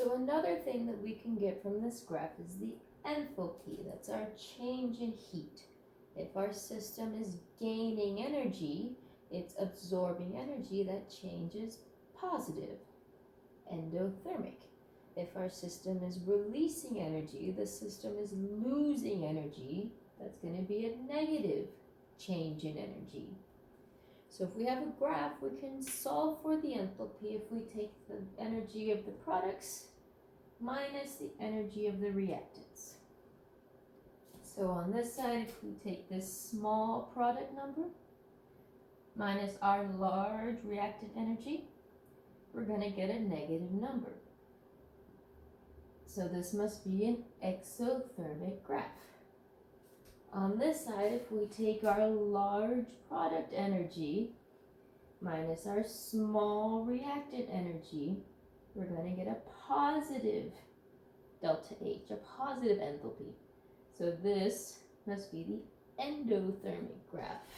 So another thing that we can get from this graph is the enthalpy. That's our change in heat. If our system is gaining energy, it's absorbing energy, that change is positive, endothermic. If our system is releasing energy, the system is losing energy, that's going to be a negative change in energy. So if we have a graph, we can solve for the enthalpy if we take the energy of the products minus the energy of the reactants. So on this side, if we take this small product number minus our large reactant energy, we're going to get a negative number. So this must be an exothermic graph. On this side, if we take our large product energy minus our small reactant energy, we're going to get a positive delta H, a positive enthalpy. So this must be the endothermic graph.